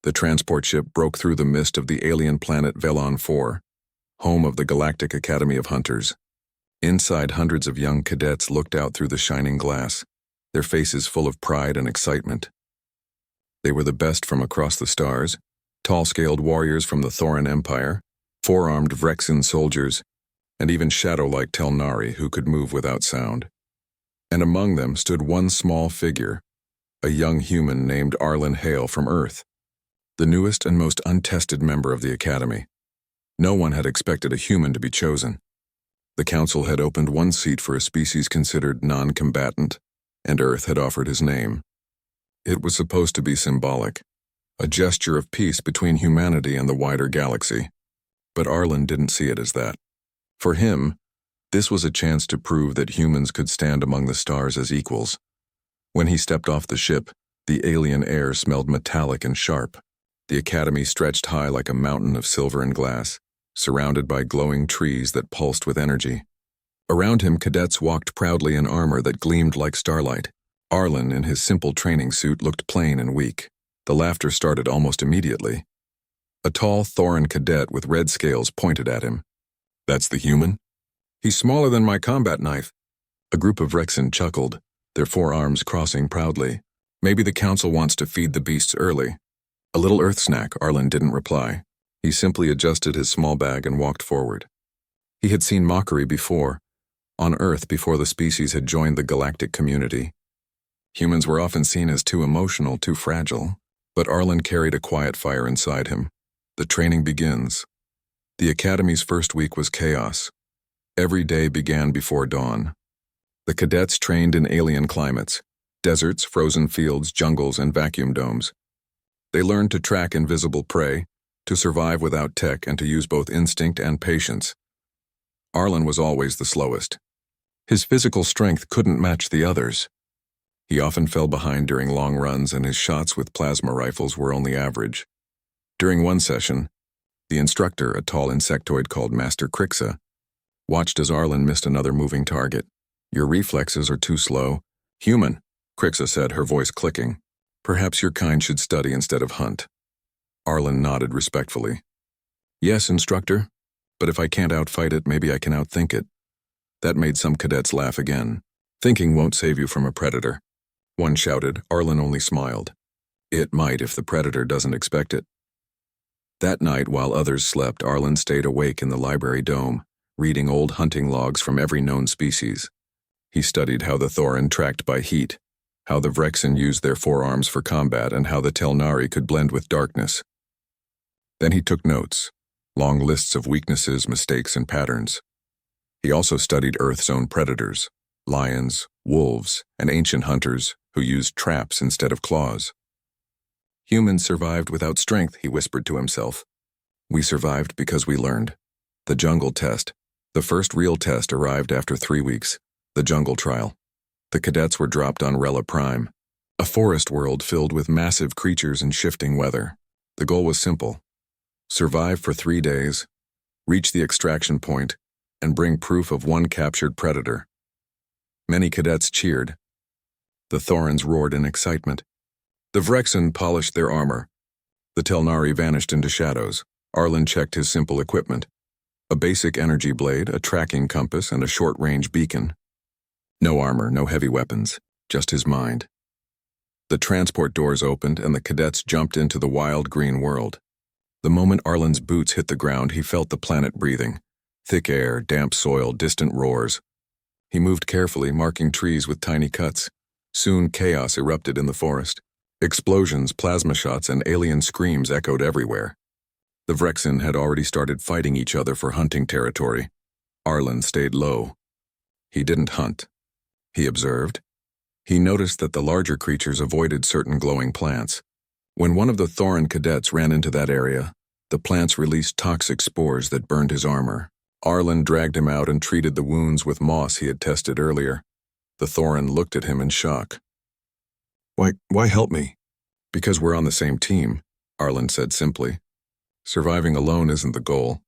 The transport ship broke through the mist of the alien planet Velon 4, home of the Galactic Academy of Hunters. Inside, hundreds of young cadets looked out through the shining glass, their faces full of pride and excitement. They were the best from across the stars, tall-scaled warriors from the Thoran Empire, four-armed Vrexin soldiers, and even shadow-like Telnari who could move without sound. And among them stood one small figure, a young human named Arlen Hale from Earth, the newest and most untested member of the Academy. No one had expected a human to be chosen. The Council had opened one seat for a species considered non-combatant, and Earth had offered his name. It was supposed to be symbolic, a gesture of peace between humanity and the wider galaxy. But Arlen didn't see it as that. For him, this was a chance to prove that humans could stand among the stars as equals. When he stepped off the ship, the alien air smelled metallic and sharp. The Academy stretched high like a mountain of silver and glass, surrounded by glowing trees that pulsed with energy. Around him, cadets walked proudly in armor that gleamed like starlight. Arlen, in his simple training suit, looked plain and weak. The laughter started almost immediately. A tall Thoran cadet with red scales pointed at him. "That's the human?" "He's smaller than my combat knife." A group of Vrexin chuckled, their forearms crossing proudly. "Maybe the Council wants to feed the beasts early." "A little Earth snack," Arlen didn't reply. He simply adjusted his small bag and walked forward. He had seen mockery before, on Earth before the species had joined the galactic community. Humans were often seen as too emotional, too fragile, but Arlen carried a quiet fire inside him. The training begins. The Academy's first week was chaos. Every day began before dawn. The cadets trained in alien climates, deserts, frozen fields, jungles, and vacuum domes. They learned to track invisible prey, to survive without tech, and to use both instinct and patience. Arlen was always the slowest. His physical strength couldn't match the others. He often fell behind during long runs, and his shots with plasma rifles were only average. During one session, the instructor, a tall insectoid called Master Crixa, watched as Arlen missed another moving target. "Your reflexes are too slow." "Human," Crixa said, her voice clicking. "Perhaps your kind should study instead of hunt." Arlen nodded respectfully. "Yes, instructor, but if I can't outfight it, maybe I can outthink it." That made some cadets laugh again. "Thinking won't save you from a predator," one shouted. Arlen only smiled. "It might if the predator doesn't expect it." That night, while others slept, Arlen stayed awake in the library dome, reading old hunting logs from every known species. He studied how the Thoran tracked by heat, how the Vrexin used their forearms for combat, and how the Telnari could blend with darkness. Then he took notes, long lists of weaknesses, mistakes, and patterns. He also studied Earth's own predators, lions, wolves, and ancient hunters who used traps instead of claws. "Humans survived without strength," he whispered to himself. "We survived because we learned." The jungle test. The first real test arrived after 3 weeks, the jungle trial. The cadets were dropped on Rela Prime, a forest world filled with massive creatures and shifting weather. The goal was simple: survive for 3 days, reach the extraction point, and bring proof of one captured predator. Many cadets cheered. The Thorans roared in excitement. The Vrexin polished their armor. The Telnari vanished into shadows. Arlen checked his simple equipment: a basic energy blade, a tracking compass, and a short-range beacon. No armor, no heavy weapons, just his mind. The transport doors opened, and the cadets jumped into the wild green world. The moment Arlen's boots hit the ground, he felt the planet breathing. Thick air, damp soil, distant roars. He moved carefully, marking trees with tiny cuts. Soon chaos erupted in the forest. Explosions, plasma shots, and alien screams echoed everywhere. The Vrexin had already started fighting each other for hunting territory. Arlen stayed low. He didn't hunt. He observed. He noticed that the larger creatures avoided certain glowing plants. When one of the Thoran cadets ran into that area, the plants released toxic spores that burned his armor. Arlen dragged him out and treated the wounds with moss he had tested earlier. The Thoran looked at him in shock. Why help me?" "Because we're on the same team," Arlen said simply. "Surviving alone isn't the goal."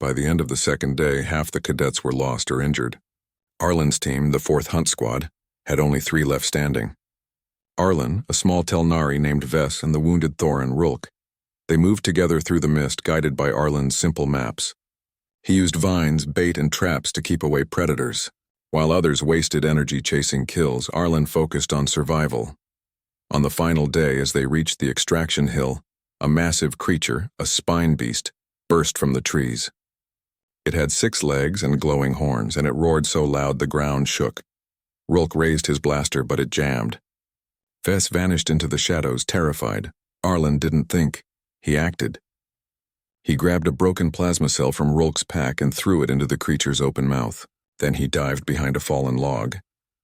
By the end of the second day, half the cadets were lost or injured. Arlen's team, the 4th Hunt Squad, had only 3 left standing. Arlen, a small Telnari named Vess, and the wounded Thorin Rulk. They moved together through the mist, guided by Arlen's simple maps. He used vines, bait, and traps to keep away predators. While others wasted energy chasing kills, Arlen focused on survival. On the final day, as they reached the extraction hill, a massive creature, a spine beast, burst from the trees. It had 6 legs and glowing horns, and it roared so loud the ground shook. Rulk raised his blaster, but it jammed. Vess vanished into the shadows, terrified. Arlen didn't think. He acted. He grabbed a broken plasma cell from Rulk's pack and threw it into the creature's open mouth. Then he dived behind a fallen log.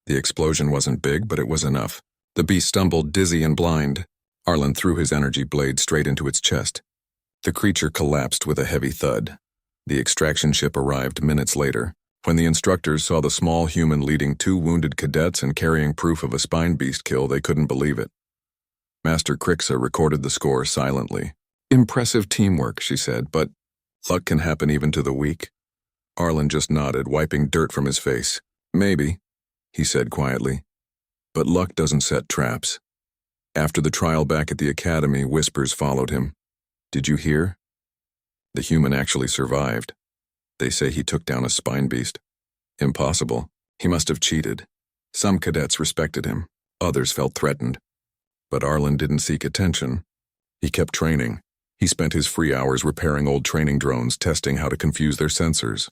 The explosion wasn't big, but it was enough. The beast stumbled, dizzy and blind. Arlen threw his energy blade straight into its chest. The creature collapsed with a heavy thud. The extraction ship arrived minutes later. When the instructors saw the small human leading 2 wounded cadets and carrying proof of a spine beast kill, they couldn't believe it. Master Crixa recorded the score silently. "Impressive teamwork," she said, "but luck can happen even to the weak." Arlen just nodded, wiping dirt from his face. "Maybe," he said quietly, "but luck doesn't set traps." After the trial back at the academy, whispers followed him. "Did you hear? The human actually survived. They say he took down a spine beast." Impossible. He must have cheated. Some cadets respected him. Others felt threatened. But Arlen didn't seek attention. He kept training. He spent his free hours repairing old training drones, testing how to confuse their sensors.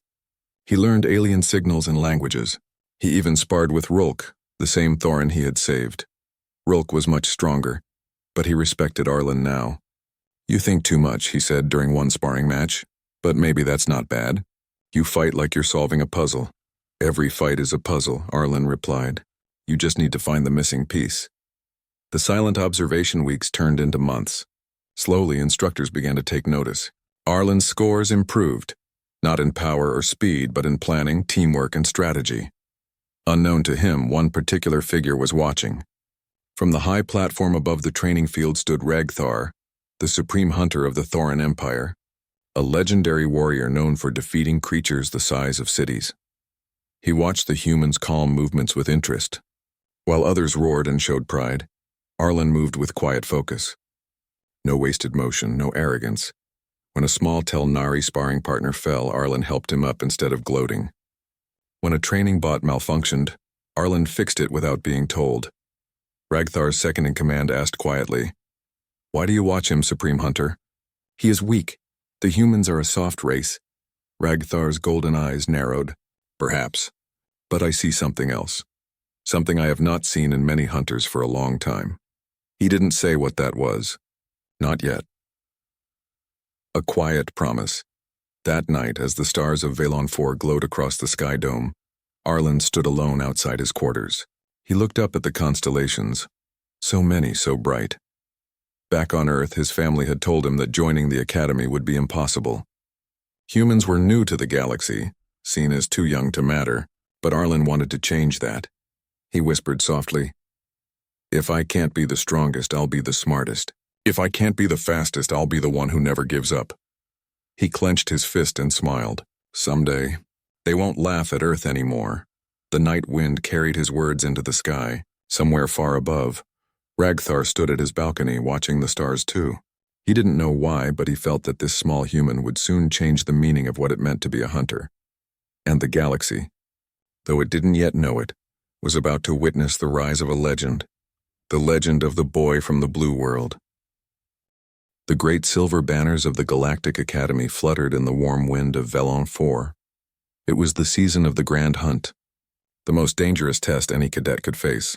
He learned alien signals and languages. He even sparred with Rulk, the same Thorin he had saved. Rulk was much stronger, but he respected Arlen now. "You think too much," he said during one sparring match, "but maybe that's not bad. You fight like you're solving a puzzle." "Every fight is a puzzle," Arlen replied. "You just need to find the missing piece." The silent observation weeks turned into months. Slowly, instructors began to take notice. Arlen's scores improved, not in power or speed, but in planning, teamwork, and strategy. Unknown to him, one particular figure was watching. From the high platform above the training field stood Ragthar, the supreme hunter of the Thorin Empire, a legendary warrior known for defeating creatures the size of cities. He watched the humans' calm movements with interest. While others roared and showed pride, Arlen moved with quiet focus. No wasted motion, no arrogance. When a small Telnari sparring partner fell, Arlen helped him up instead of gloating. When a training bot malfunctioned, Arlen fixed it without being told. Ragthar's second-in-command asked quietly, "Why do you watch him, Supreme Hunter?" "He is weak. The humans are a soft race." Ragthar's golden eyes narrowed. "Perhaps. But I see something else. Something I have not seen in many hunters for a long time." He didn't say what that was. Not yet. A quiet promise. That night, as the stars of Velon IV glowed across the sky dome, Arlen stood alone outside his quarters. He looked up at the constellations. So many, so bright. Back on Earth, his family had told him that joining the academy would be impossible. Humans were new to the galaxy, seen as too young to matter, but Arlen wanted to change that. He whispered softly, "If I can't be the strongest, I'll be the smartest. If I can't be the fastest, I'll be the one who never gives up." He clenched his fist and smiled. Someday, they won't laugh at Earth anymore. The night wind carried his words into the sky, somewhere far above. Ragthar stood at his balcony, watching the stars too. He didn't know why, but he felt that this small human would soon change the meaning of what it meant to be a hunter. And the galaxy, though it didn't yet know it, was about to witness the rise of a legend. The legend of the boy from the blue world. The great silver banners of the Galactic Academy fluttered in the warm wind of Velon IV. It was the season of the Grand Hunt, the most dangerous test any cadet could face.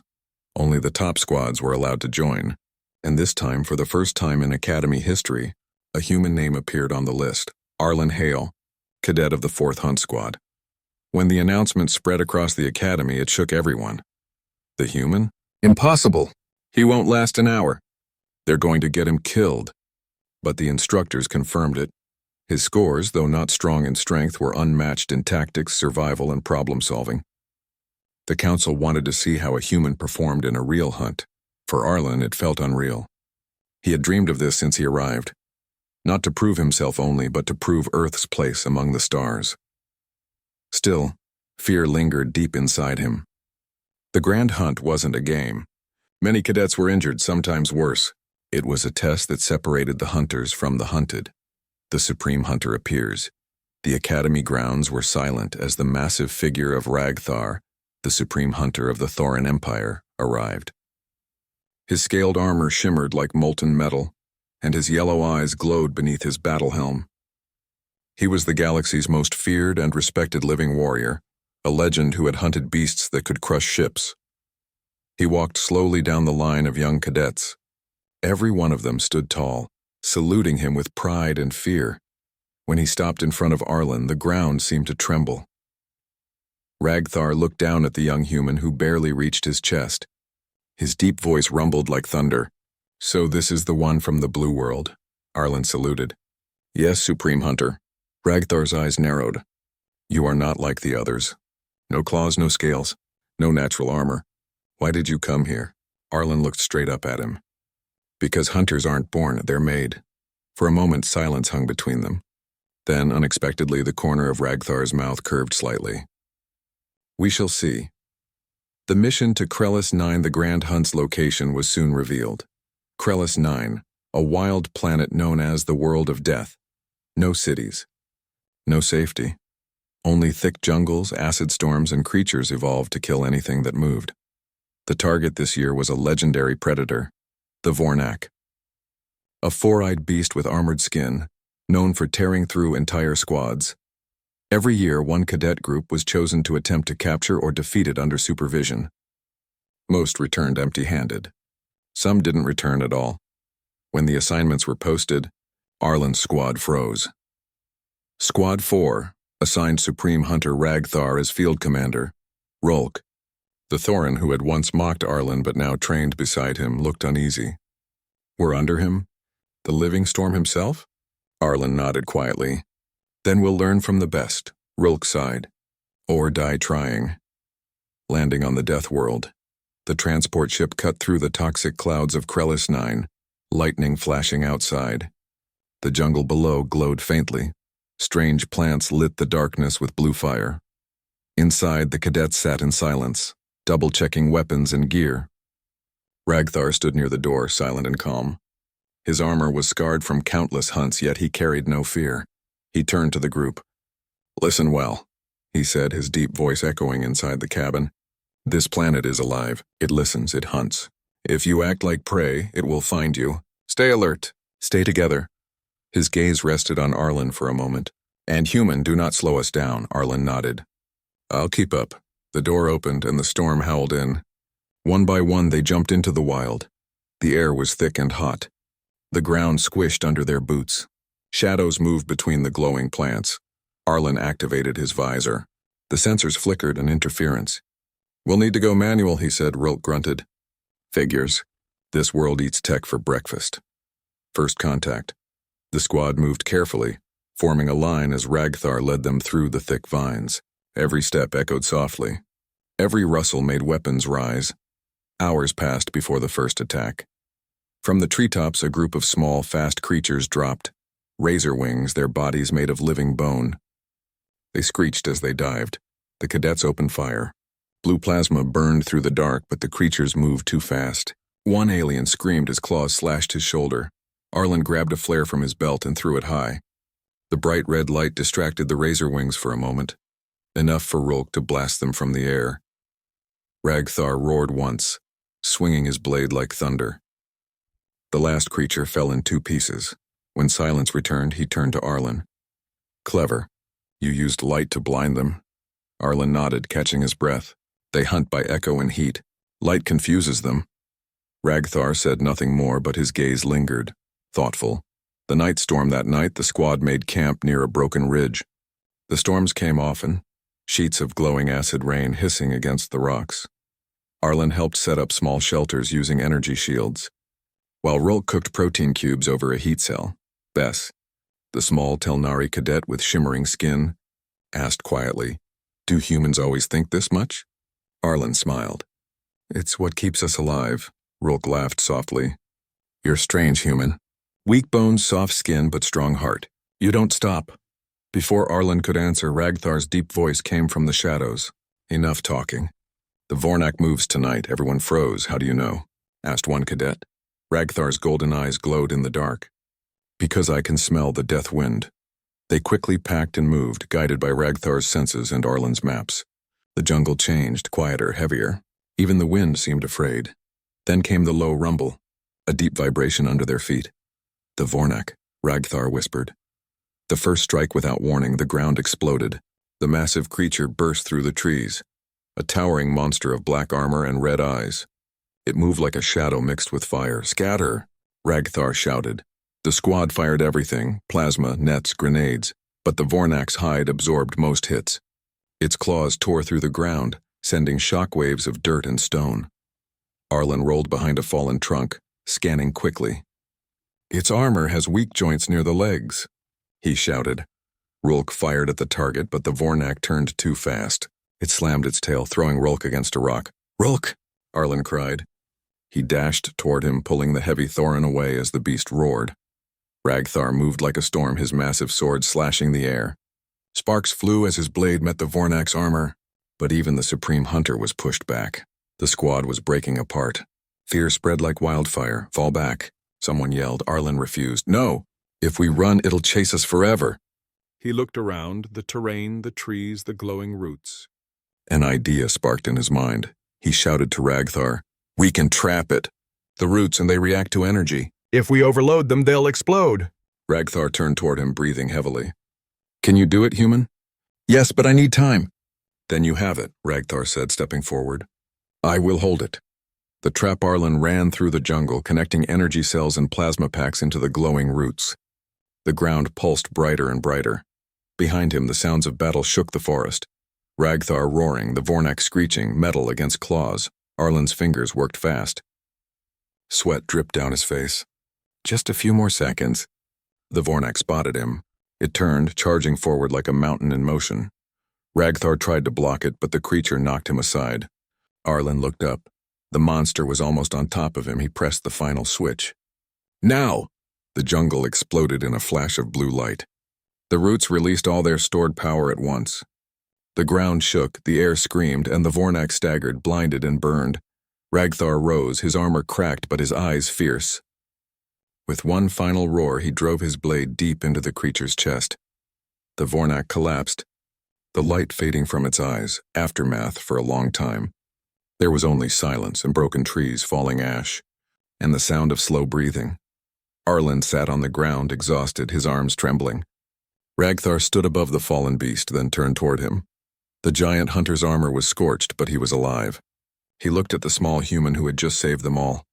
Only the top squads were allowed to join, and this time, for the first time in Academy history, a human name appeared on the list: Arlen Hale, cadet of the 4th Hunt Squad. When the announcement spread across the Academy, it shook everyone. The human? Impossible! He won't last an hour. They're going to get him killed. But the instructors confirmed it. His scores, though not strong in strength, were unmatched in tactics, survival, and problem-solving. The council wanted to see how a human performed in a real hunt. For Arlen, it felt unreal. He had dreamed of this since he arrived. Not to prove himself only, but to prove Earth's place among the stars. Still, fear lingered deep inside him. The Grand Hunt wasn't a game. Many cadets were injured, sometimes worse. It was a test that separated the hunters from the hunted. The Supreme Hunter appears. The Academy grounds were silent as the massive figure of Ragthar, the Supreme Hunter of the Thorin Empire, arrived. His scaled armor shimmered like molten metal, and his yellow eyes glowed beneath his battle helm. He was the galaxy's most feared and respected living warrior, a legend who had hunted beasts that could crush ships. He walked slowly down the line of young cadets. Every one of them stood tall, saluting him with pride and fear. When he stopped in front of Arlen, the ground seemed to tremble. Ragthar looked down at the young human who barely reached his chest. His deep voice rumbled like thunder. "So this is the one from the Blue World?" Arlen saluted. "Yes, Supreme Hunter." Ragthar's eyes narrowed. "You are not like the others. No claws, no scales, no natural armor. Why did you come here?" Arlen looked straight up at him. "Because hunters aren't born, they're made." For a moment, silence hung between them. Then, unexpectedly, the corner of Ragthar's mouth curved slightly. "We shall see." The mission to Krellis 9, the Grand Hunt's location, was soon revealed. Krellis 9, a wild planet known as the World of Death. No cities. No safety. Only thick jungles, acid storms, and creatures evolved to kill anything that moved. The target this year was a legendary predator, the Vornak. A four-eyed beast with armored skin, known for tearing through entire squads. Every year, one cadet group was chosen to attempt to capture or defeat it under supervision. Most returned empty-handed. Some didn't return at all. When the assignments were posted, Arlen's squad froze. Squad 4 assigned Supreme Hunter Ragthar as field commander. Rolk, the Thorin who had once mocked Arlen but now trained beside him, looked uneasy. "We're under him? The living storm himself?" Arlen nodded quietly. "Then we'll learn from the best," Rolk sighed. "Or die trying." Landing on the Death World, the transport ship cut through the toxic clouds of Krellis 9, lightning flashing outside. The jungle below glowed faintly. Strange plants lit the darkness with blue fire. Inside, the cadets sat in silence, double-checking weapons and gear. Ragthar stood near the door, silent and calm. His armor was scarred from countless hunts, yet he carried no fear. He turned to the group. "Listen well," he said, his deep voice echoing inside the cabin. "This planet is alive. It listens, it hunts. If you act like prey, it will find you. Stay alert. Stay together." His gaze rested on Arlen for a moment. "And human, do not slow us down," Arlen nodded. "I'll keep up." The door opened and the storm howled in. One by one, they jumped into the wild. The air was thick and hot. The ground squished under their boots. Shadows moved between the glowing plants. Arlen activated his visor. The sensors flickered an interference. "We'll need to go manual," he said. Rolk grunted. "Figures. This world eats tech for breakfast." First contact. The squad moved carefully, forming a line as Ragthar led them through the thick vines. Every step echoed softly. Every rustle made weapons rise. Hours passed before the first attack. From the treetops, a group of small, fast creatures dropped. Razor wings, their bodies made of living bone. They screeched as they dived. The cadets opened fire. Blue plasma burned through the dark, but the creatures moved too fast. One alien screamed as claws slashed his shoulder. Arlen grabbed a flare from his belt and threw it high. The bright red light distracted the razor wings for a moment, enough for Rolk to blast them from the air. Ragthar roared once, swinging his blade like thunder. The last creature fell in two pieces. When silence returned, he turned to Arlen. "Clever. You used light to blind them." Arlen nodded, catching his breath. "They hunt by echo and heat. Light confuses them." Ragthar said nothing more, but his gaze lingered, thoughtful. The night storm that night, the squad made camp near a broken ridge. The storms came often, sheets of glowing acid rain hissing against the rocks. Arlen helped set up small shelters using energy shields, while Rolk cooked protein cubes over a heat cell. Bess, the small Telnari cadet with shimmering skin, asked quietly, "Do humans always think this much?" Arlen smiled. "It's what keeps us alive." Rolk laughed softly. "You're strange, human. Weak bones, soft skin, but strong heart. You don't stop." Before Arlen could answer, Ragthar's deep voice came from the shadows. "Enough talking. The Vornak moves tonight." Everyone froze. "How do you know?" asked one cadet. Ragthar's golden eyes glowed in the dark. Because I can smell the death wind. They quickly packed and moved, guided by Ragthar's senses and Arlen's maps. The jungle changed, quieter, heavier. Even the wind seemed afraid. Then came the low rumble, a deep vibration under their feet. The Vornak, Ragthar whispered. The first strike without warning, the ground exploded. The massive creature burst through the trees, a towering monster of black armor and red eyes. It moved like a shadow mixed with fire. Scatter! Ragthar shouted. The squad fired everything, plasma, nets, grenades, but the Vornak's hide absorbed most hits. Its claws tore through the ground, sending shockwaves of dirt and stone. Arlen rolled behind a fallen trunk, scanning quickly. Its armor has weak joints near the legs, he shouted. Rulk fired at the target, but the Vornak turned too fast. It slammed its tail, throwing Rulk against a rock. Rulk! Arlen cried. He dashed toward him, pulling the heavy Thorin away as the beast roared. Ragthar moved like a storm, his massive sword slashing the air. Sparks flew as his blade met the Vornak's armor, but even the Supreme Hunter was pushed back. The squad was breaking apart. Fear spread like wildfire. Fall back, someone yelled. Arlen refused. No! If we run, it'll chase us forever. He looked around, the terrain, the trees, the glowing roots. An idea sparked in his mind. He shouted to Ragthar, "We can trap it. The roots, and they react to energy. If we overload them, they'll explode." Ragthar turned toward him, breathing heavily. "Can you do it, human?" "Yes, but I need time." "Then you have it," Ragthar said, stepping forward. "I will hold it." The trap Arlen ran through the jungle, connecting energy cells and plasma packs into the glowing roots. The ground pulsed brighter and brighter. Behind him, the sounds of battle shook the forest. Ragthar roaring, the Vornak screeching, metal against claws. Arlen's fingers worked fast. Sweat dripped down his face. Just a few more seconds. The Vornak spotted him. It turned, charging forward like a mountain in motion. Ragthar tried to block it, but the creature knocked him aside. Arlen looked up. The monster was almost on top of him. He pressed the final switch. Now! The jungle exploded in a flash of blue light. The roots released all their stored power at once. The ground shook, the air screamed, and the Vornak staggered, blinded and burned. Ragthar rose, his armor cracked but his eyes fierce. With one final roar, he drove his blade deep into the creature's chest. The Vornak collapsed, the light fading from its eyes, aftermath for a long time. There was only silence and broken trees, falling ash, and the sound of slow breathing. Arlen sat on the ground, exhausted, his arms trembling. Ragthar stood above the fallen beast, then turned toward him. The giant hunter's armor was scorched, but he was alive. He looked at the small human who had just saved them all.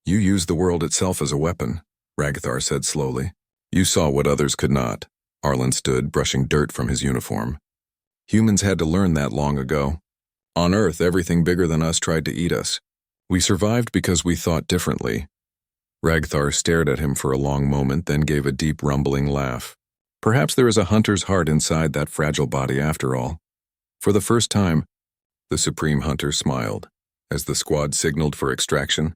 "You used the world itself as a weapon," Ragthar said slowly. "You saw what others could not." Arlen stood, brushing dirt from his uniform. "Humans had to learn that long ago. On Earth, everything bigger than us tried to eat us. We survived because we thought differently." Ragthar stared at him for a long moment, then gave a deep, rumbling laugh. Perhaps there is a hunter's heart inside that fragile body after all. For the first time, the Supreme Hunter smiled. As the squad signaled for extraction,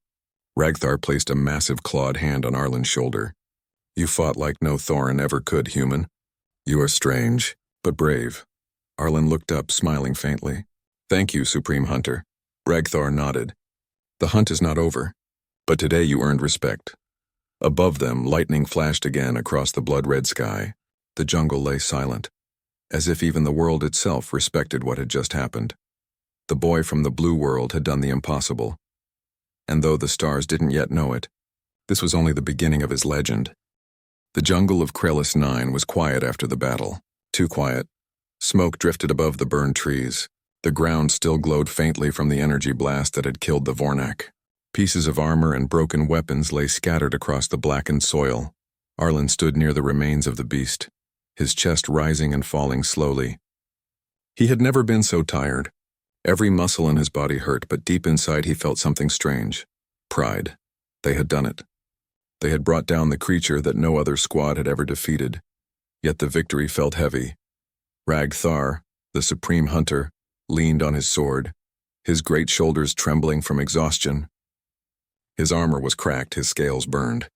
Ragthar placed a massive clawed hand on Arlen's shoulder. "You fought like no Thorin ever could, human. You are strange, but brave." Arlen looked up, smiling faintly. "Thank you, Supreme Hunter." Ragthar nodded. "The hunt is not over, but today you earned respect." Above them, lightning flashed again across the blood-red sky. The jungle lay silent, as if even the world itself respected what had just happened. The boy from the blue world had done the impossible. And though the stars didn't yet know it, this was only the beginning of his legend. The jungle of Krellis 9 was quiet after the battle. Too quiet. Smoke drifted above the burned trees. The ground still glowed faintly from the energy blast that had killed the Vornak. Pieces of armor and broken weapons lay scattered across the blackened soil. Arlen stood near the remains of the beast, his chest rising and falling slowly. He had never been so tired. Every muscle in his body hurt, but deep inside he felt something strange. Pride. They had done it. They had brought down the creature that no other squad had ever defeated. Yet the victory felt heavy. Ragthar, the Supreme Hunter, leaned on his sword, his great shoulders trembling from exhaustion. His armor was cracked, his scales burned.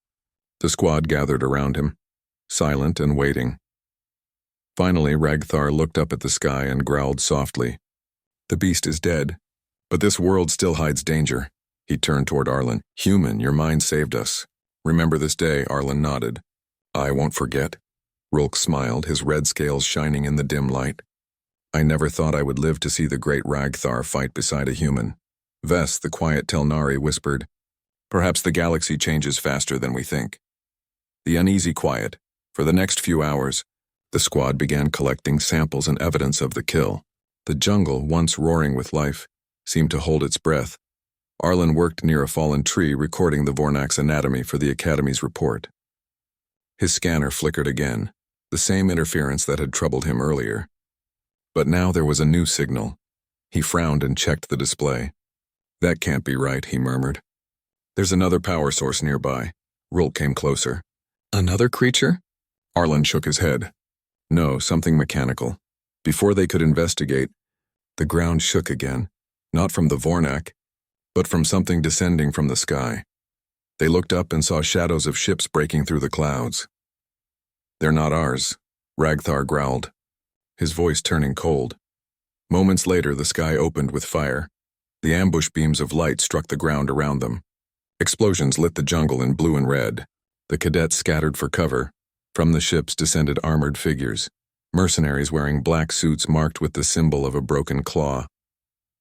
The squad gathered around him, silent and waiting. Finally, Ragthar looked up at the sky and growled softly. "The beast is dead, but this world still hides danger. He turned toward Arlen. Human, your mind saved us. Remember this day, Arlen nodded. I won't forget. Rulk smiled, his red scales shining in the dim light. I never thought I would live to see the great Ragthar fight beside a human. Vess, the quiet Telnari, whispered, Perhaps the galaxy changes faster than we think. The uneasy quiet. For the next few hours, the squad began collecting samples and evidence of the kill. The jungle, once roaring with life, seemed to hold its breath. Arlen worked near a fallen tree, recording the Vornak's anatomy for the Academy's report. His scanner flickered again, the same interference that had troubled him earlier. But now there was a new signal. He frowned and checked the display. That can't be right, he murmured. There's another power source nearby. Rulk came closer. Another creature? Arlen shook his head. No, something mechanical. Before they could investigate, the ground shook again, not from the Vornak, but from something descending from the sky. They looked up and saw shadows of ships breaking through the clouds. They're not ours, Ragthar growled, his voice turning cold. Moments later, the sky opened with fire. The ambush beams of light struck the ground around them. Explosions lit the jungle in blue and red. The cadets scattered for cover. From the ships descended armored figures, mercenaries wearing black suits marked with the symbol of a broken claw.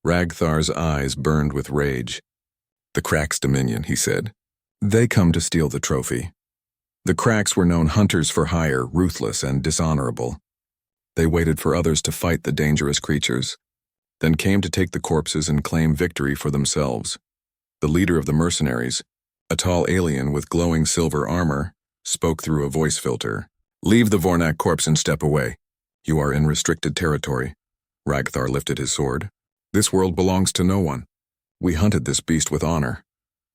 Ragthar's eyes burned with rage. The Cracks' dominion, he said. They come to steal the trophy. The Cracks were known hunters for hire, ruthless and dishonorable. They waited for others to fight the dangerous creatures, then came to take the corpses and claim victory for themselves. The leader of the mercenaries, a tall alien with glowing silver armor, spoke through a voice filter. Leave the Vornak corpse and step away. You are in restricted territory. Ragthar lifted his sword. This world belongs to no one. We hunted this beast with honor.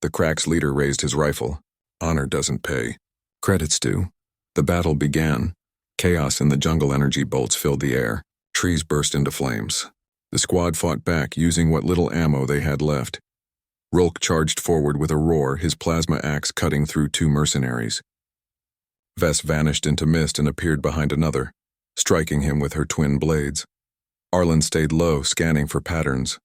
The Cracks' leader raised his rifle. Honor doesn't pay. Credits do. The battle began. Chaos and the jungle energy bolts filled the air. Trees burst into flames. The squad fought back, using what little ammo they had left. Rulk charged forward with a roar, his plasma axe cutting through two mercenaries. Vess vanished into mist and appeared behind another, striking him with her twin blades. Arlen stayed low, scanning for patterns.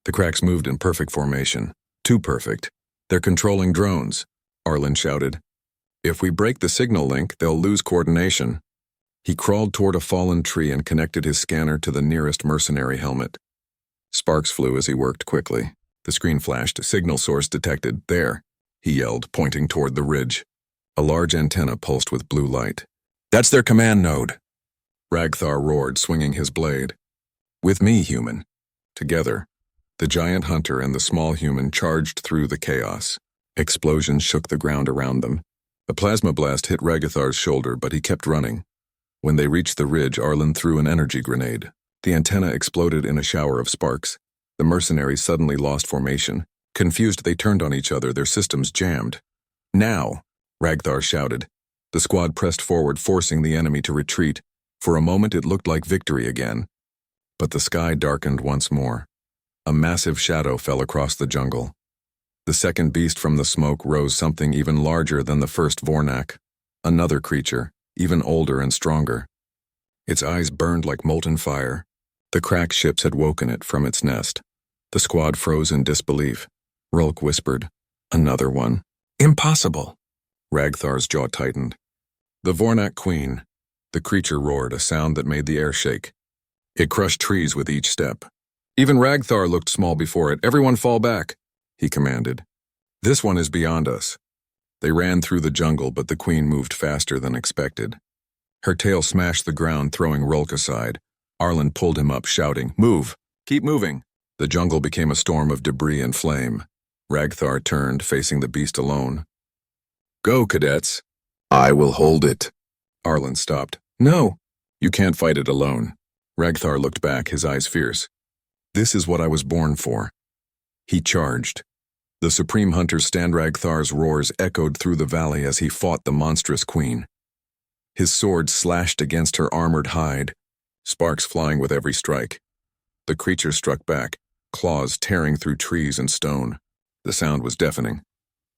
The Cracks moved in perfect formation. Too perfect. They're controlling drones, Arlen shouted. If we break the signal link, they'll lose coordination. He crawled toward a fallen tree and connected his scanner to the nearest mercenary helmet. Sparks flew as he worked quickly. The screen flashed. Signal source detected. There, he yelled, pointing toward the ridge. A large antenna pulsed with blue light. That's their command node. Ragthar roared, swinging his blade. With me, human. Together, the giant hunter and the small human charged through the chaos. Explosions shook the ground around them. A plasma blast hit Ragathar's shoulder, but he kept running. When they reached the ridge, Arlen threw an energy grenade. The antenna exploded in a shower of sparks. The mercenaries suddenly lost formation. Confused, they turned on each other, their systems jammed. Now! Ragthar shouted. The squad pressed forward, forcing the enemy to retreat. For a moment it looked like victory again. But the sky darkened once more. A massive shadow fell across the jungle. The second beast from the smoke rose, something even larger than the first Vornak. Another creature, even older and stronger. Its eyes burned like molten fire. The Crack ships had woken it from its nest. The squad froze in disbelief. Rulk whispered, Another one. Impossible. Ragthar's jaw tightened. The Vornak Queen. The creature roared, a sound that made the air shake. It crushed trees with each step. Even Ragthar looked small before it. Everyone fall back, he commanded. This one is beyond us. They ran through the jungle, but the queen moved faster than expected. Her tail smashed the ground, throwing Rulk aside. Arlen pulled him up, shouting, Move! Keep moving! The jungle became a storm of debris and flame. Ragthar turned, facing the beast alone. Go, cadets. I will hold it. Arlen stopped. No, you can't fight it alone. Ragthar looked back, his eyes fierce. This is what I was born for. He charged. The Supreme Hunter Stand Ragthar's roars echoed through the valley as he fought the monstrous queen. His sword slashed against her armored hide, sparks flying with every strike. The creature struck back, claws tearing through trees and stone. The sound was deafening.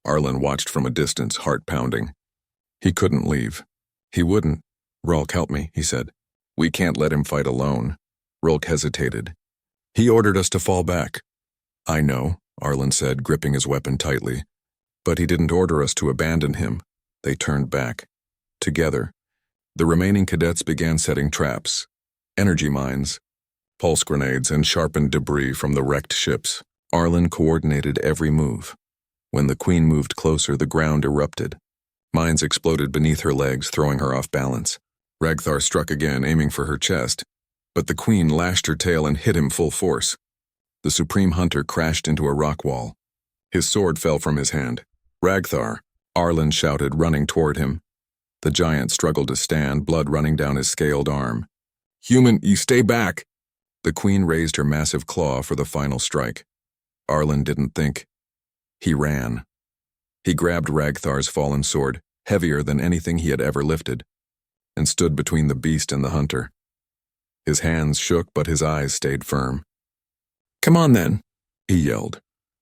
Arlen watched from a distance, heart pounding. He couldn't leave. He wouldn't. Rulk, help me, he said. We can't let him fight alone. Rulk hesitated. He ordered us to fall back. I know, Arlen said, gripping his weapon tightly. But he didn't order us to abandon him. They turned back. Together, the remaining cadets began setting traps, energy mines, pulse grenades, and sharpened debris from the wrecked ships. Arlen coordinated every move. When the Queen moved closer, the ground erupted. Mines exploded beneath her legs, throwing her off balance. Ragthar struck again, aiming for her chest, but the Queen lashed her tail and hit him full force. The Supreme Hunter crashed into a rock wall. His sword fell from his hand. "Ragthar!" Arlen shouted, running toward him. The giant struggled to stand, blood running down his scaled arm. "Human, you stay back!" The Queen raised her massive claw for the final strike. Arlen didn't think. He ran. He grabbed Ragthar's fallen sword, heavier than anything he had ever lifted, and stood between the beast and the hunter. His hands shook, but his eyes stayed firm. "Come on, then," he yelled.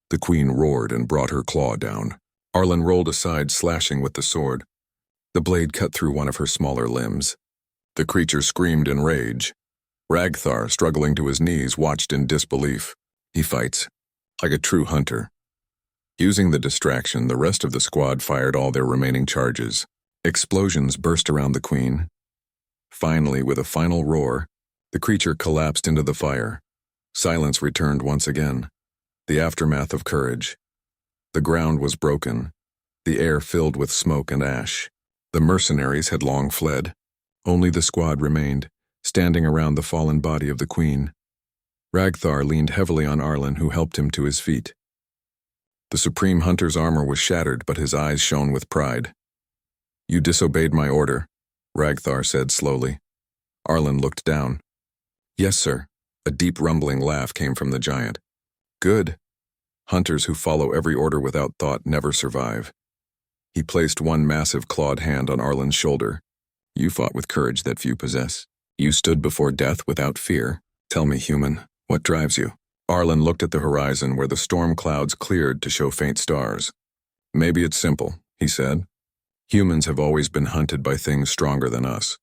The Queen roared and brought her claw down. Arlen rolled aside, slashing with the sword. The blade cut through one of her smaller limbs. The creature screamed in rage. Ragthar, struggling to his knees, watched in disbelief. He fights like a true hunter. Using the distraction, the rest of the squad fired all their remaining charges. Explosions burst around the Queen. Finally, with a final roar, the creature collapsed into the fire. Silence returned once again. The aftermath of courage. The ground was broken. The air filled with smoke and ash. The mercenaries had long fled. Only the squad remained, standing around the fallen body of the Queen. Ragthar leaned heavily on Arlen, who helped him to his feet. The Supreme Hunter's armor was shattered, but his eyes shone with pride. "You disobeyed my order," Ragthar said slowly. Arlen looked down. "Yes, sir." A deep rumbling laugh came from the giant. "Good. Hunters who follow every order without thought never survive." He placed one massive clawed hand on Arlen's shoulder. "You fought with courage that few possess. You stood before death without fear. Tell me, human, what drives you?" Arlen looked at the horizon where the storm clouds cleared to show faint stars. "Maybe it's simple," he said. "Humans have always been hunted by things stronger than us.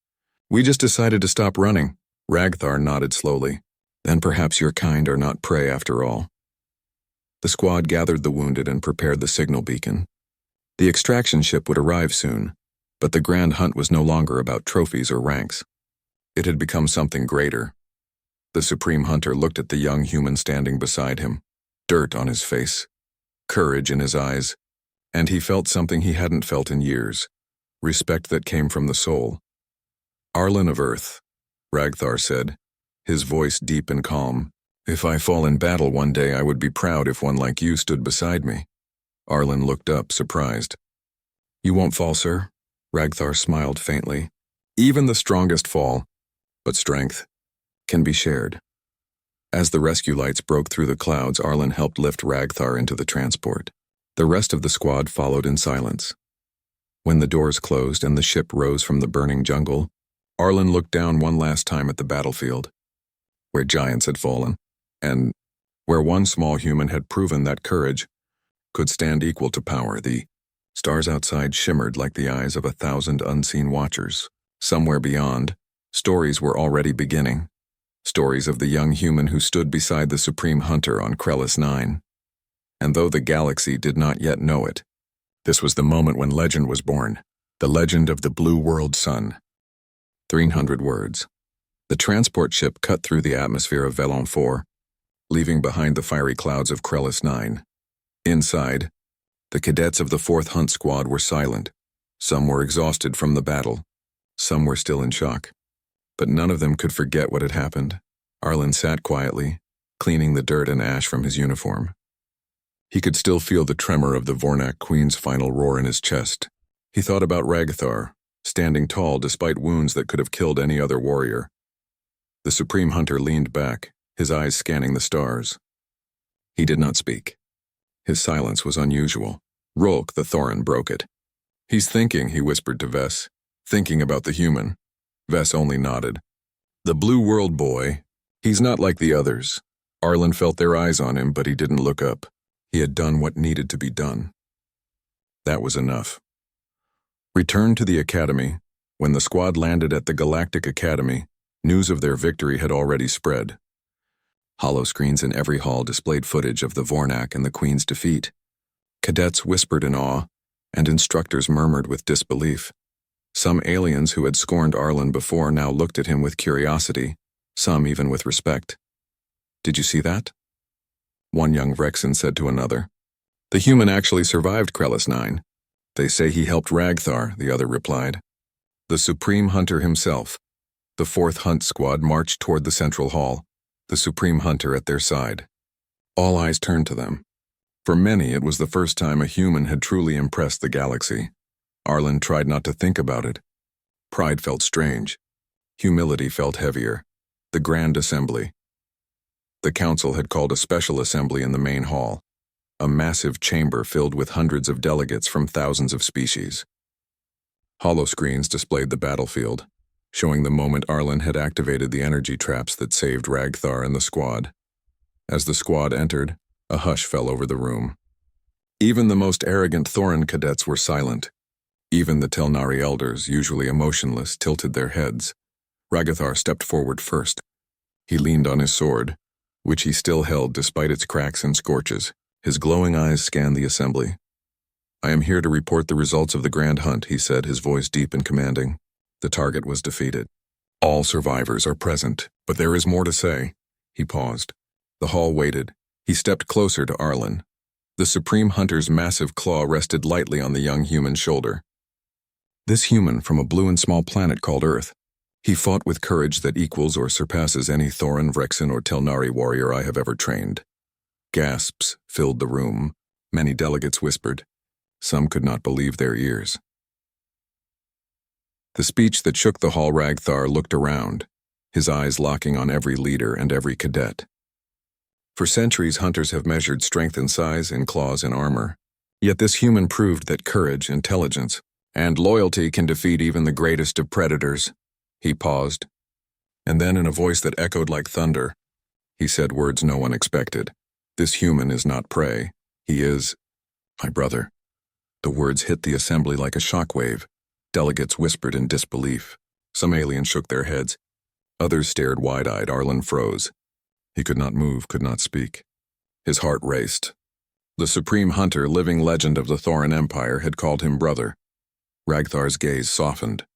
We just decided to stop running." Ragthar nodded slowly. "Then perhaps your kind are not prey after all." The squad gathered the wounded and prepared the signal beacon. The extraction ship would arrive soon, but the grand hunt was no longer about trophies or ranks. It had become something greater. The Supreme Hunter looked at the young human standing beside him, dirt on his face, courage in his eyes, and he felt something he hadn't felt in years, respect that came from the soul. "Arlen of Earth," Ragthar said, his voice deep and calm. "If I fall in battle one day, I would be proud if one like you stood beside me." Arlen looked up, surprised. "You won't fall, sir," Ragthar smiled faintly. "Even the strongest fall, but strength can be shared." As the rescue lights broke through the clouds, Arlen helped lift Ragthar into the transport. The rest of the squad followed in silence. When the doors closed and the ship rose from the burning jungle, Arlen looked down one last time at the battlefield, where giants had fallen, and where one small human had proven that courage could stand equal to power. The stars outside shimmered like the eyes of 1,000 unseen watchers. Somewhere beyond, stories were already beginning. Stories of the young human who stood beside the Supreme Hunter on Krellis 9. And though the galaxy did not yet know it, this was the moment when legend was born. The legend of the Blue World Sun. 300 words. The transport ship cut through the atmosphere of Velon 4, leaving behind the fiery clouds of Krellis 9. Inside, the cadets of the 4th Hunt Squad were silent. Some were exhausted from the battle. Some were still in shock. But none of them could forget what had happened. Arlen sat quietly, cleaning the dirt and ash from his uniform. He could still feel the tremor of the Vornak Queen's final roar in his chest. He thought about Ragthar, standing tall despite wounds that could have killed any other warrior. The Supreme Hunter leaned back, his eyes scanning the stars. He did not speak. His silence was unusual. Rolk the Thorin broke it. "He's thinking," he whispered to Vess. "Thinking about the human." Vess only nodded. "The Blue World boy. He's not like the others." Arlen felt their eyes on him, but he didn't look up. He had done what needed to be done. That was enough. Returned to the Academy. When the squad landed at the Galactic Academy, news of their victory had already spread. Holoscreens in every hall displayed footage of the Vornak and the Queen's defeat. Cadets whispered in awe, and instructors murmured with disbelief. Some aliens who had scorned Arlen before now looked at him with curiosity, some even with respect. "Did you see that?" One young Vrexen said to another. "The human actually survived Krellis 9. They say he helped Ragthar," the other replied. The Supreme Hunter himself. The 4th Hunt Squad marched toward the central hall, the Supreme Hunter at their side. All eyes turned to them. For many, it was the first time a human had truly impressed the galaxy. Arlen tried not to think about it. Pride felt strange. Humility felt heavier. The Grand Assembly. The Council had called a special assembly in the main hall, a massive chamber filled with hundreds of delegates from thousands of species. Holoscreens displayed the battlefield, showing the moment Arlen had activated the energy traps that saved Ragthar and the squad. As the squad entered, a hush fell over the room. Even the most arrogant Thorin cadets were silent. Even the Telnari elders, usually emotionless, tilted their heads. Ragthar stepped forward first. He leaned on his sword, which he still held despite its cracks and scorches. His glowing eyes scanned the assembly. "I am here to report the results of the Grand Hunt," he said, his voice deep and commanding. The target was defeated. "All survivors are present, but there is more to say." He paused. The hall waited. He stepped closer to Arlen. The Supreme Hunter's massive claw rested lightly on the young human's shoulder. "This human from a blue and small planet called Earth. He fought with courage that equals or surpasses any Thorin, Vrexen, or Telnari warrior I have ever trained." Gasps filled the room. Many delegates whispered. Some could not believe their ears. The speech that shook the hall. Ragthar looked around, his eyes locking on every leader and every cadet. For centuries, hunters have measured strength in size, in claws, and armor. Yet this human proved that courage, intelligence, and loyalty can defeat even the greatest of predators. He paused, and then in a voice that echoed like thunder, he said words no one expected. "This human is not prey. He is my brother." The words hit the assembly like a shockwave. Delegates whispered in disbelief. Some aliens shook their heads. Others stared wide-eyed. Arlen froze. He could not move, could not speak. His heart raced. The Supreme Hunter, living legend of the Thorin Empire, had called him brother. Ragthar's gaze softened.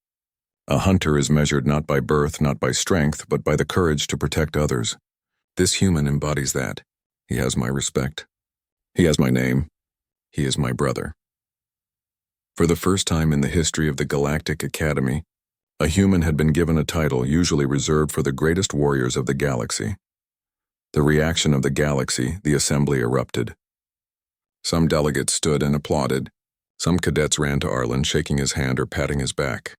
A hunter is measured not by birth, not by strength, but by the courage to protect others. This human embodies that. He has my respect. He has my name. He is my brother. For the first time in the history of the Galactic Academy, a human had been given a title usually reserved for the greatest warriors of the galaxy. The reaction of the galaxy, the assembly erupted. Some delegates stood and applauded. Some cadets ran to Arlen, shaking his hand or patting his back.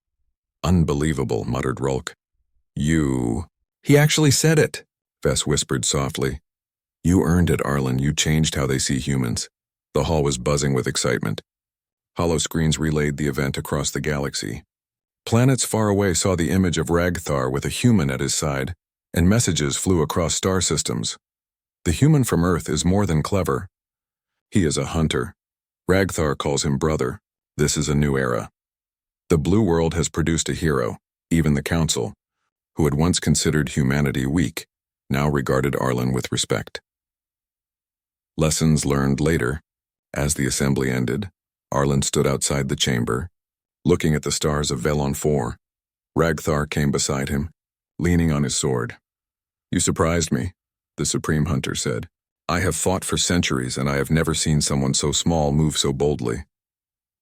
"Unbelievable," muttered Rulk. "You..." "He actually said it," Vess whispered softly. "You earned it, Arlen. You changed how they see humans." The hall was buzzing with excitement. Holoscreens relayed the event across the galaxy. Planets far away saw the image of Ragthar with a human at his side, and messages flew across star systems. The human from Earth is more than clever. He is a hunter. Ragthar calls him brother. This is a new era. The Blue World has produced a hero. Even the Council, who had once considered humanity weak, now regarded Arlen with respect. Lessons learned later. As the assembly ended, Arlen stood outside the chamber, looking at the stars of Velon 4. Ragthar came beside him, leaning on his sword. "You surprised me," the Supreme Hunter said. "I have fought for centuries, and I have never seen someone so small move so boldly."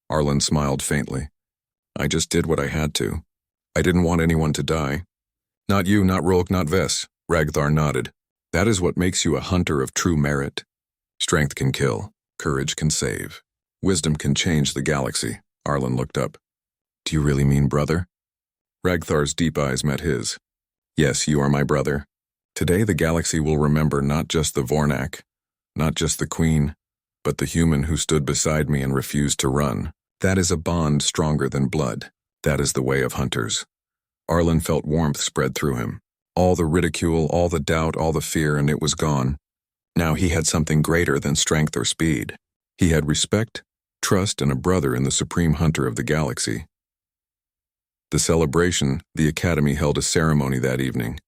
Arlen smiled faintly. "I just did what I had to. I didn't want anyone to die." "Not you, not Rulk, not Vess," Ragthar nodded. "That is what makes you a hunter of true merit. Strength can kill, courage can save. Wisdom can change the galaxy." Arlen looked up. "Do you really mean brother?" Ragthar's deep eyes met his. "Yes, you are my brother. Today the galaxy will remember not just the Vornak, not just the Queen, but the human who stood beside me and refused to run. That is a bond stronger than blood. That is the way of hunters." Arlen felt warmth spread through him. All the ridicule, all the doubt, all the fear, and it was gone. Now he had something greater than strength or speed. He had respect, trust, and a brother in the Supreme Hunter of the galaxy. The celebration, the Academy held a ceremony that evening.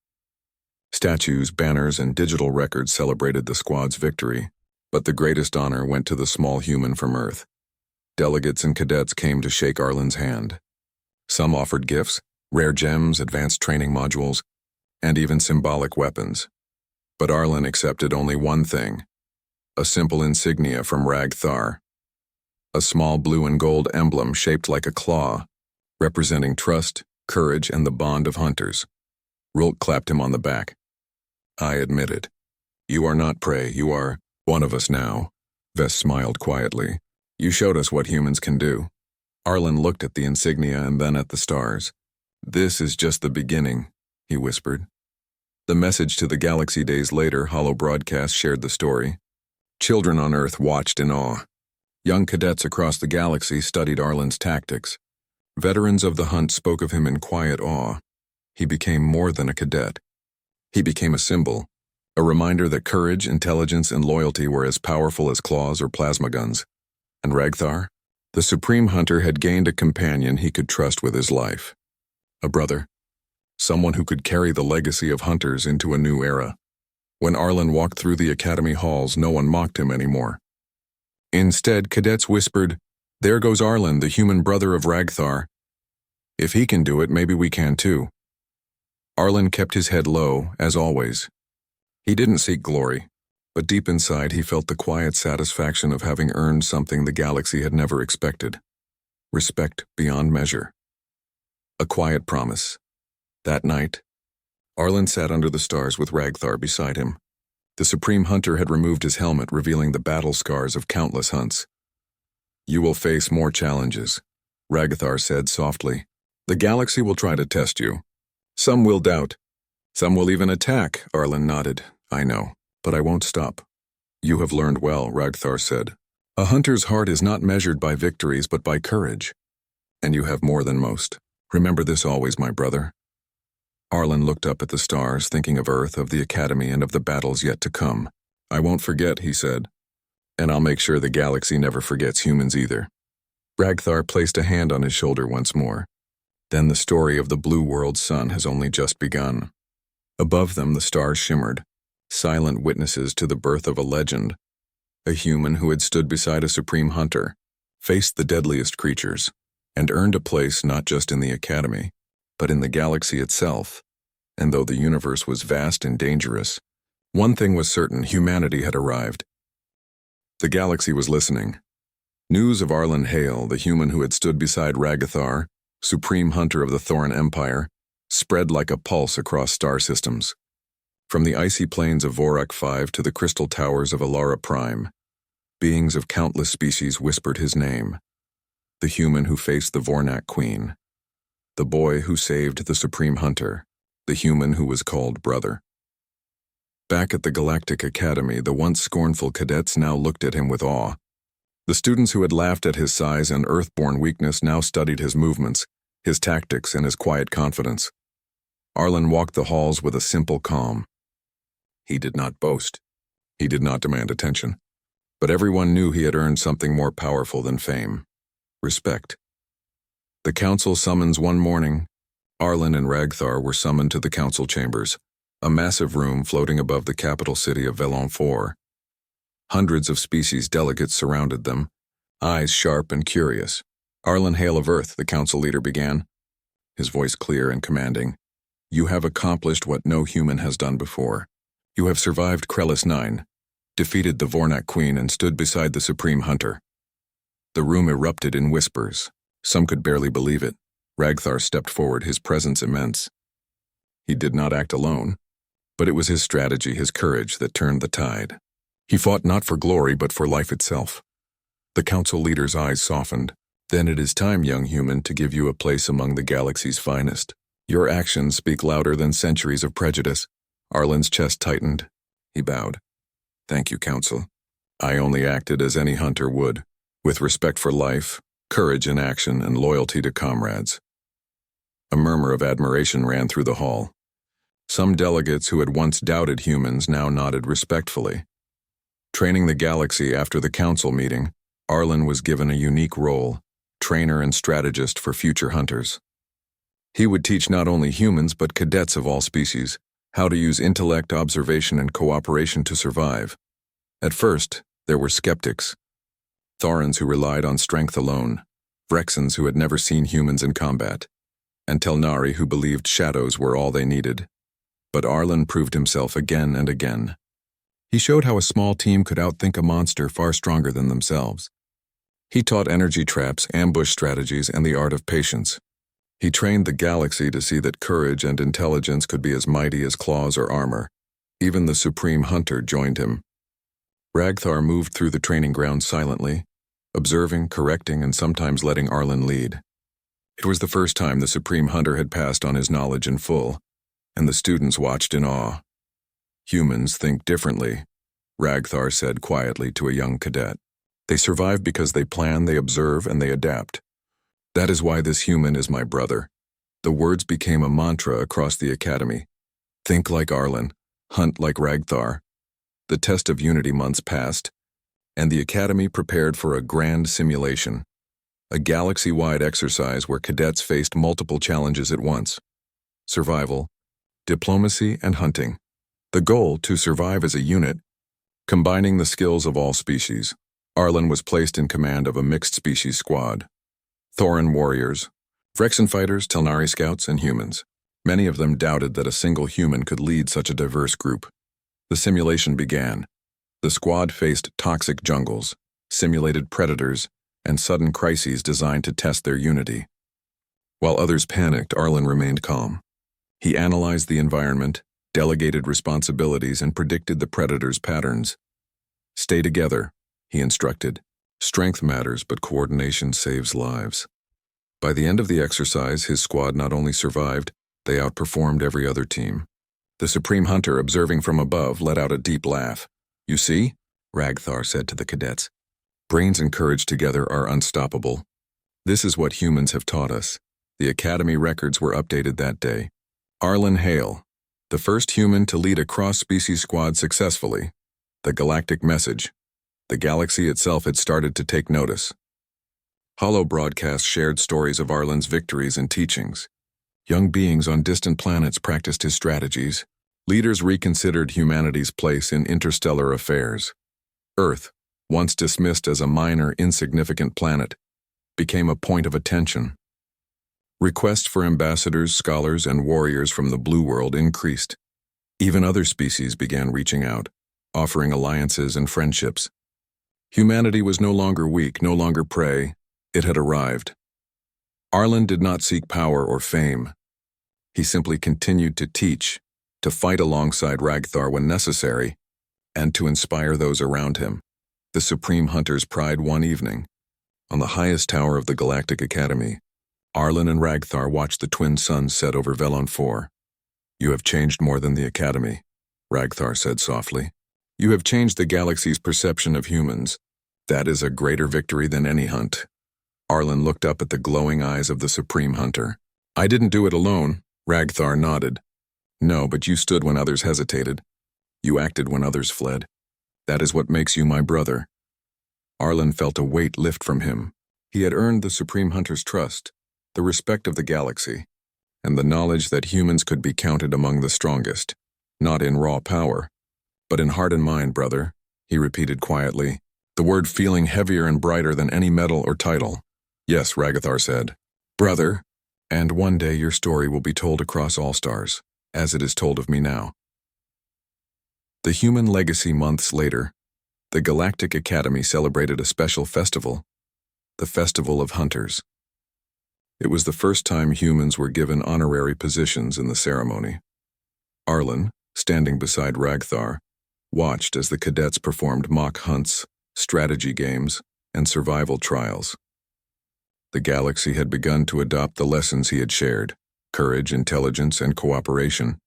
Statues, banners, and digital records celebrated the squad's victory, but the greatest honor went to the small human from Earth. Delegates and cadets came to shake Arlen's hand. Some offered gifts, rare gems, advanced training modules, and even symbolic weapons. But Arlen accepted only one thing: a simple insignia from Ragthar. A small blue and gold emblem shaped like a claw, representing trust, courage, and the bond of hunters. Rulk clapped him on the back. "I admit it. You are not prey, you are one of us now." Vess smiled quietly. "You showed us what humans can do." Arlen looked at the insignia and then at the stars. "This is just the beginning," he whispered. The message to the galaxy days later, holo broadcast shared the story. Children on Earth watched in awe. Young cadets across the galaxy studied Arlen's tactics. Veterans of the hunt spoke of him in quiet awe. He became more than a cadet. He became a symbol, a reminder that courage, intelligence, and loyalty were as powerful as claws or plasma guns. And Ragthar, the supreme hunter, had gained a companion he could trust with his life. A brother. Someone who could carry the legacy of hunters into a new era. When Arlen walked through the academy halls, no one mocked him anymore. Instead, cadets whispered, "There goes Arlen, the human brother of Ragthar. If he can do it, maybe we can too." Arlen kept his head low, as always. He didn't seek glory, but deep inside he felt the quiet satisfaction of having earned something the galaxy had never expected. Respect beyond measure. A quiet promise. That night, Arlen sat under the stars with Ragthar beside him. The Supreme Hunter had removed his helmet, revealing the battle scars of countless hunts. "You will face more challenges," Ragthar said softly. "The galaxy will try to test you. Some will doubt. Some will even attack," Arlen nodded. "I know, but I won't stop." "You have learned well," Ragthar said. "A hunter's heart is not measured by victories but by courage. And you have more than most. Remember this always, my brother." Arlen looked up at the stars, thinking of Earth, of the Academy, and of the battles yet to come. "I won't forget," he said. "And I'll make sure the galaxy never forgets humans either." Ragthar placed a hand on his shoulder once more. Then the story of the blue world sun has only just begun. Above them the stars shimmered, silent witnesses to the birth of a legend. A human who had stood beside a supreme hunter, faced the deadliest creatures, and earned a place not just in the Academy, but in the galaxy itself. And though the universe was vast and dangerous, one thing was certain: humanity had arrived. The galaxy was listening. News of Arlen Hale, the human who had stood beside Ragthar, supreme hunter of the Thoran Empire, spread like a pulse across star systems. From the icy plains of Vorak 5 to the crystal towers of Alara Prime, beings of countless species whispered his name. The human who faced the Vornak Queen. The boy who saved the Supreme Hunter, the human who was called brother. Back at the Galactic Academy, the once scornful cadets now looked at him with awe. The students who had laughed at his size and earthborn weakness now studied his movements, his tactics, and his quiet confidence. Arlen walked the halls with a simple calm. He did not boast. He did not demand attention. But everyone knew he had earned something more powerful than fame: respect. The council summons one morning. Arlen and Ragthar were summoned to the council chambers, a massive room floating above the capital city of Velon 4. Hundreds of species delegates surrounded them, eyes sharp and curious. "Arlen Hale of Earth," the council leader began, his voice clear and commanding. "You have accomplished what no human has done before. You have survived Krellis 9, defeated the Vornak Queen, and stood beside the Supreme Hunter." The room erupted in whispers. Some could barely believe it. Ragthar stepped forward, his presence immense. He did not act alone, but it was his strategy, his courage, that turned the tide. He fought not for glory, but for life itself. The council leader's eyes softened. "Then it is time, young human, to give you a place among the galaxy's finest. Your actions speak louder than centuries of prejudice." Arlen's chest tightened. He bowed. "Thank you, council. I only acted as any hunter would, with respect for life, courage in action, and loyalty to comrades." A murmur of admiration ran through the hall. Some delegates who had once doubted humans now nodded respectfully. Training the galaxy after the council meeting, Arlen was given a unique role: trainer and strategist for future hunters. He would teach not only humans but cadets of all species, how to use intellect, observation, and cooperation to survive. At first, there were skeptics. Thorans who relied on strength alone, Vrexans who had never seen humans in combat, and Telnari who believed shadows were all they needed. But Arlen proved himself again and again. He showed how a small team could outthink a monster far stronger than themselves. He taught energy traps, ambush strategies, and the art of patience. He trained the galaxy to see that courage and intelligence could be as mighty as claws or armor. Even the Supreme Hunter joined him. Ragthar moved through the training ground silently, observing, correcting, and sometimes letting Arlen lead. It was the first time the Supreme Hunter had passed on his knowledge in full, and the students watched in awe. Humans think differently, Ragthar said quietly to a young cadet. They survive because they plan, they observe, and they adapt. That is why this human is my brother. The words became a mantra across the academy. Think like Arlen, hunt like Ragthar. The test of unity months passed, and the academy prepared for a grand simulation, a galaxy-wide exercise where cadets faced multiple challenges at once: survival, diplomacy, and hunting. The goal, to survive as a unit, combining the skills of all species. Arlen was placed in command of a mixed-species squad. Thoran warriors, Vrexan fighters, Telnari scouts, and humans. Many of them doubted that a single human could lead such a diverse group. The simulation began. The squad faced toxic jungles, simulated predators, and sudden crises designed to test their unity. While others panicked, Arlen remained calm. He analyzed the environment, delegated responsibilities, and predicted the predators' patterns. Stay together, he instructed. Strength matters, but coordination saves lives. By the end of the exercise, his squad not only survived, they outperformed every other team. The Supreme Hunter, observing from above, let out a deep laugh. You see, Ragthar said to the cadets, brains and courage together are unstoppable. This is what humans have taught us. The Academy records were updated that day. Arlen Hale, the first human to lead a cross-species squad successfully. The galactic message. The galaxy itself had started to take notice. Holo broadcasts shared stories of Arlen's victories and teachings. Young beings on distant planets practiced his strategies. Leaders reconsidered humanity's place in interstellar affairs. Earth, once dismissed as a minor, insignificant planet, became a point of attention. Requests for ambassadors, scholars, and warriors from the Blue World increased. Even other species began reaching out, offering alliances and friendships. Humanity was no longer weak, no longer prey. It had arrived. Arlen did not seek power or fame. He simply continued to teach, to fight alongside Ragthar when necessary, and to inspire those around him. The Supreme Hunter's pride one evening. On the highest tower of the Galactic Academy, Arlen and Ragthar watched the twin suns set over Velon 4. You have changed more than the Academy, Ragthar said softly. You have changed the galaxy's perception of humans. That is a greater victory than any hunt. Arlen looked up at the glowing eyes of the Supreme Hunter. I didn't do it alone, Ragthar nodded. No, but you stood when others hesitated. You acted when others fled. That is what makes you my brother. Arlen felt a weight lift from him. He had earned the Supreme Hunter's trust, the respect of the galaxy, and the knowledge that humans could be counted among the strongest, not in raw power, but in heart and mind, brother, he repeated quietly, the word feeling heavier and brighter than any medal or title. Yes, Ragthar said. Brother, and one day your story will be told across all stars, as it is told of me now. The Human Legacy months later, the Galactic Academy celebrated a special festival, the Festival of Hunters. It was the first time humans were given honorary positions in the ceremony. Arlen, standing beside Ragthar, watched as the cadets performed mock hunts, strategy games, and survival trials. The galaxy had begun to adopt the lessons he had shared: courage, intelligence, and cooperation.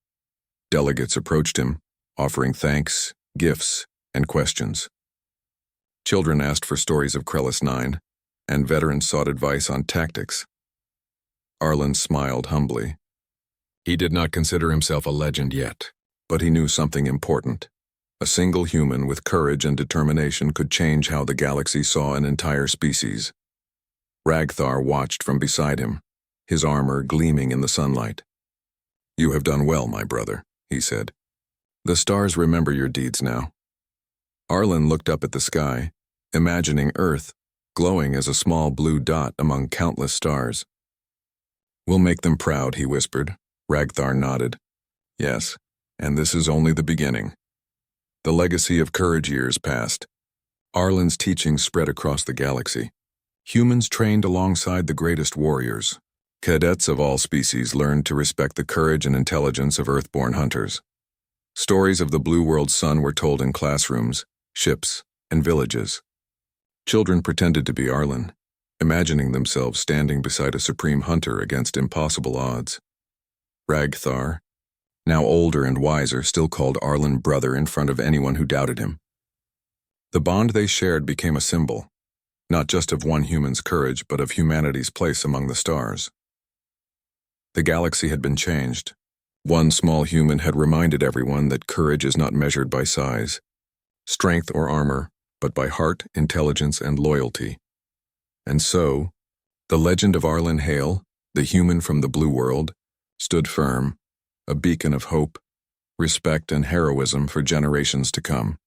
Delegates approached him, offering thanks, gifts, and questions. Children asked for stories of Krellis 9, and veterans sought advice on tactics. Arlen smiled humbly. He did not consider himself a legend yet, but he knew something important. A single human with courage and determination could change how the galaxy saw an entire species. Ragthar watched from beside him, his armor gleaming in the sunlight. You have done well, my brother, he said. The stars remember your deeds now. Arlen looked up at the sky, imagining Earth, glowing as a small blue dot among countless stars. We'll make them proud, he whispered. Ragthar nodded. Yes, and this is only the beginning. The legacy of courage years passed. Arlen's teachings spread across the galaxy. Humans trained alongside the greatest warriors. Cadets of all species learned to respect the courage and intelligence of Earthborn hunters. Stories of the Blue World Sun were told in classrooms, ships, and villages. Children pretended to be Arlen, imagining themselves standing beside a supreme hunter against impossible odds. Ragthar, now older and wiser, still called Arlen brother in front of anyone who doubted him. The bond they shared became a symbol, not just of one human's courage, but of humanity's place among the stars. The galaxy had been changed. One small human had reminded everyone that courage is not measured by size, strength, or armor, but by heart, intelligence, and loyalty. And so, the legend of Arlen Hale, the human from the Blue World, stood firm, a beacon of hope, respect, and heroism for generations to come.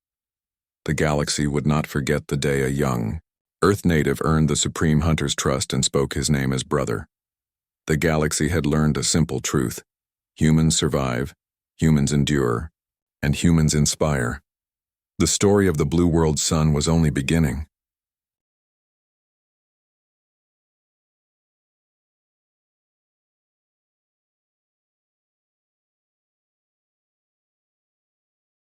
The galaxy would not forget the day a young, Earth native earned the Supreme Hunter's trust and spoke his name as brother. The galaxy had learned a simple truth. Humans survive, humans endure, and humans inspire. The story of the Blue World Sun was only beginning.